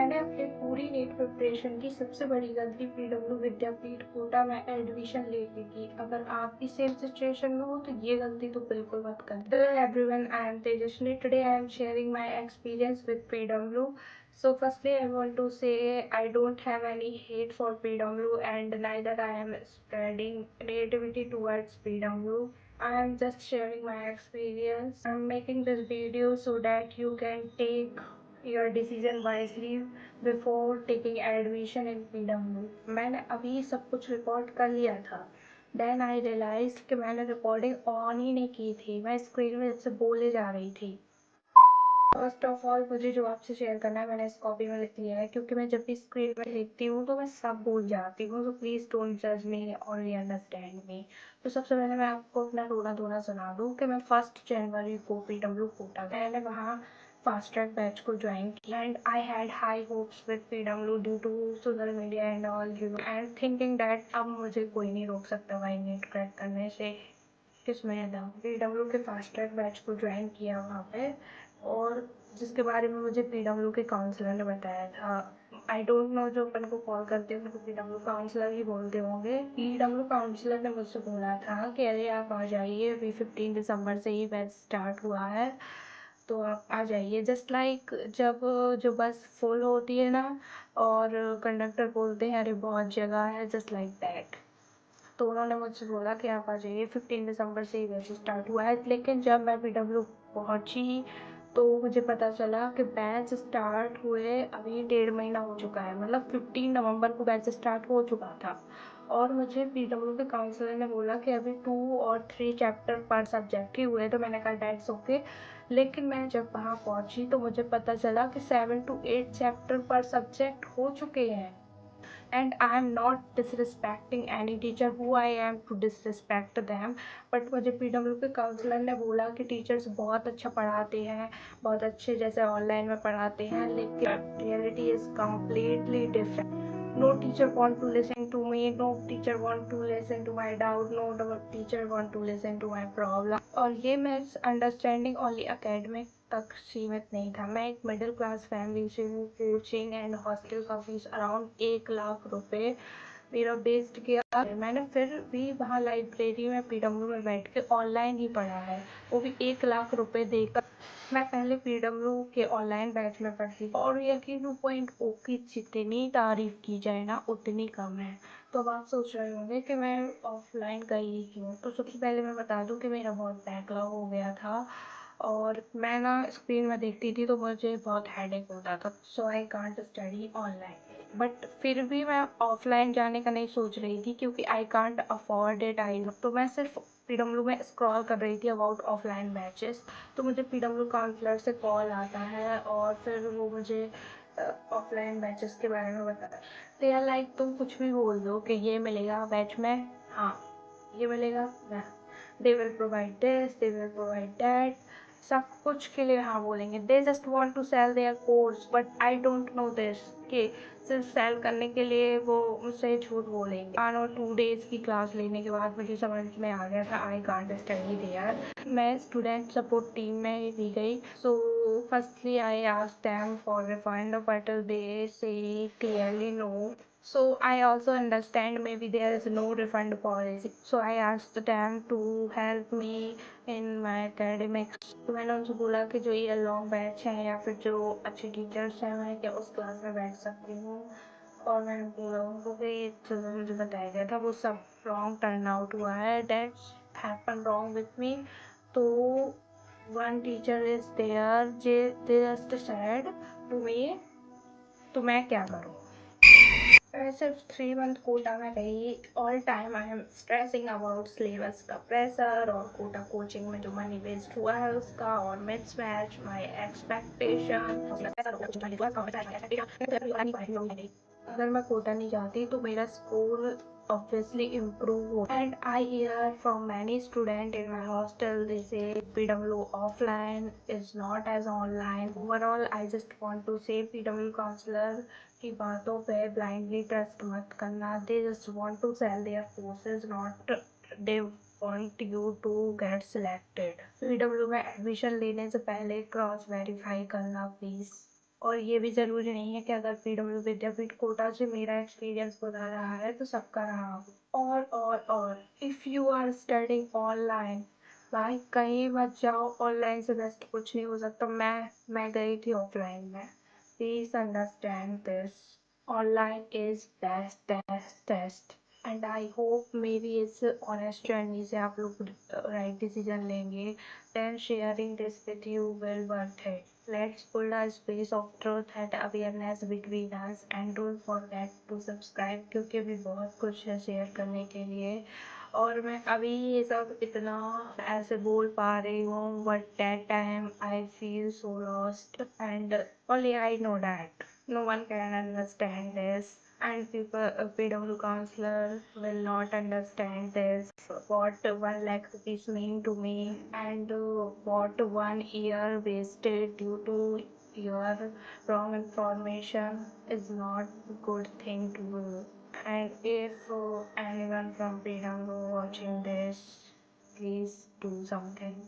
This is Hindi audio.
मैंने अपनी पूरी नीट प्रिपरेशन की सबसे बड़ी गलती पीडब्ल्यू विद्यापीठ कोटा में एडमिशन ले ली थी। अगर आप भी सेम सिचुएशन में हो तो ये गलती तो बिल्कुल मत करना। Hello everyone, I am Tejasni. Today I am sharing my experience with PW. So firstly I want to say I don't have any hate for PW and neither I am spreading negativity towards PW. I am just sharing my experience. I'm making this video so that you can take your decision wisely before taking admission in PW. मैंने अभी सब कुछ रिकॉर्ड कर लिया था। देन आई रियलाइज कि मैंने रिकॉर्डिंग ऑन ही नहीं की थी, मैं स्क्रीन में से बोले जा रही थी। फर्स्ट ऑफ ऑल मुझे जो आपसे शेयर करना है मैंने इस कॉपी में लिख लिया है, क्योंकि मैं जब भी स्क्रीन में लिखती हूँ तो मैं सब भूल जाती हूँ। तो प्लीज़ डोंट जज मी और अंडरस्टैंड मी। तो सबसे पहले मैं आपको अपना रोना धोना सुना दूँ कि मैं 1 जनवरी को PW कोटा गई। मैंने वहाँ फास्ट ट्रैक बैच को ज्वाइन किया and I had high hopes with PW due to social media and all and thinking that अब मुझे कोई नहीं रोक सकता भाई नीट क्रैक करने से। किसमें था PW के फास्ट ट्रैक बैच को ज्वाइन किया वहाँ पे, और जिसके बारे में मुझे PW के काउंसलर ने बताया था। आई डोंट नो, जो अपन को कॉल करते हैं तो PW काउंसलर ही बोलते होंगे। PW काउंसलर ने मुझसे बोला था कि अरे आप आ जाइए, अभी 15 दिसंबर से ही बैच स्टार्ट हुआ है तो आप आ जाइए। जस्ट लाइक जब जो बस फुल होती है ना और कंडक्टर बोलते हैं अरे बहुत जगह है, जस्ट लाइक दैट। तो उन्होंने मुझसे बोला कि आप आ जाइए, 15 दिसंबर से ही बैच स्टार्ट हुआ है। लेकिन जब मैं PW पहुंची तो मुझे पता चला कि बैच स्टार्ट हुए अभी 1.5 महीना हो चुका है, मतलब 15 नवंबर को बैच स्टार्ट हो चुका था। और मुझे PW के काउंसलर ने बोला कि अभी 2 और 3 चैप्टर पर सब्जेक्ट ही हुए। तो मैंने कहा डेट्स ओके। लेकिन मैं जब वहाँ पहुँची तो मुझे पता चला कि 7 to 8 चैप्टर पर सब्जेक्ट हो चुके हैं। And I am not disrespecting any teacher, who I am to disrespect them, but मुझे PW के काउंसलर ने बोला कि टीचर्स बहुत अच्छा पढ़ाते हैं, बहुत अच्छे जैसे ऑनलाइन में पढ़ाते हैं, लेकिन reality is completely different. No teacher want to listen to me, no teacher want to listen to my doubt, no teacher want to listen to my problem। और ये मिस अंडरस्टैंडिंग ओनली एकेडमिक तक सीमित नहीं था। मैं एक मिडिल क्लास फैमिली से हूँ। कोचिंग एंड हॉस्टल का फीस अराउंड 1 लाख रुपए मेरा वेस्ट किया। मैंने फिर भी वहाँ लाइब्रेरी में PW में बैठ के ऑनलाइन ही पढ़ा है, वो भी 1 लाख रुपए देकर। मैं पहले PW के ऑनलाइन बैच में पढ़ती थी और यकीन 2.0 की जितनी तारीफ की जाए ना उतनी कम है। तो अब आप सोच रहे होंगे कि मैं ऑफलाइन गई क्यों। तो सबसे पहले मैं बता दूं कि मेरा बहुत बैकलॉग हो गया था और मैं ना स्क्रीन में देखती थी तो मुझे बहुत हेडेक होता था, so I can't study online. But फिर भी मैं ऑफलाइन जाने का नहीं सोच रही थी क्योंकि आई कांट अफोर्ड इट। आई तो मैं सिर्फ PW में स्क्रॉल कर रही थी अबाउट ऑफलाइन बैचेस। तो मुझे PW काउंसलर से कॉल आता है और फिर वो मुझे ऑफलाइन बैचेस के बारे में बताता है। तो यार लाइक तुम कुछ भी बोल दो कि ये मिलेगा बैच में, हाँ ये मिलेगा, they will provide this, they will provide that, सब कुछ के लिए हाँ बोलेंगे। They just want to sell their course, but I don't know this कि सिर्फ सेल करने के लिए वो मुझसे झूठ बोलेंगे। 1 और 2 डेज की क्लास लेने के बाद मुझे समझ में आ गया था आई कांट स्टडी देयर। मैं स्टूडेंट सपोर्ट टीम में भी गई। So firstly I asked them for refund, but they say clearly no. So I also understand maybe there is no refund policy. So I asked them to help me in my academics. तो मैंने उनसे बोला कि जो ये लॉन्ग बैच है या फिर जो अच्छे टीचर्स हैं मैं क्या उस क्लास में बैठ सकती हूँ। और मैंने बोला उनको कि जो मुझे बताया गया था वो सब रॉन्ग टर्न आउट हुआ है, that's happen wrong with me. तो one teacher is there they just said to me, तो मैं क्या करूँ। मैं सिर्फ 3 मंथ कोटा में रही। All time I am stressing about syllabus का प्रेशर और कोटा कोचिंग में जो मनी वेस्ट हुआ है उसका, और मिस मैच माई एक्सपेक्टेशन। अगर मैं कोटा नहीं जाती तो मेरा score obviously improve. And I hear from many students in my hostel, they say PW offline is not as online. Overall I just want to say PW counselor की बातों पे blindly trust मत करना। They just want to sell their courses, not they want you to get selected। PW में एडमिशन लेने से पहले क्रॉस वेरीफाई करना प्लीज। और ये भी ज़रूरी नहीं है कि अगर पीडब्ल्यू विद्यापीठ कोटा से मेरा एक्सपीरियंस बता रहा है तो सबका रहा हो। और if you are studying online, भाई कहीं मत जाओ, ऑनलाइन से बेस्ट कुछ नहीं हो सकता। मैं गई थी ऑफलाइन में। Please understand this, online is best and I hope मेरी इस ऑनेस्ट जर्नी से आप लोग राइट डिसीजन लेंगे। Then sharing this with you will worth it. Let's build a space of truth and awareness between us and don't forget to subscribe क्योंकि अभी बहुत कुछ है शेयर करने के लिए। और मैं अभी ये सब इतना ऐसे बोल पा रही हूँ but that time I feel so lost and only I know that no one can understand this and people PW counselor will not understand this what 1 lakh rupees mean to me and what 1 year wasted due to your wrong information is not good thing to do. And if anyone from Freedom watching this, please do something.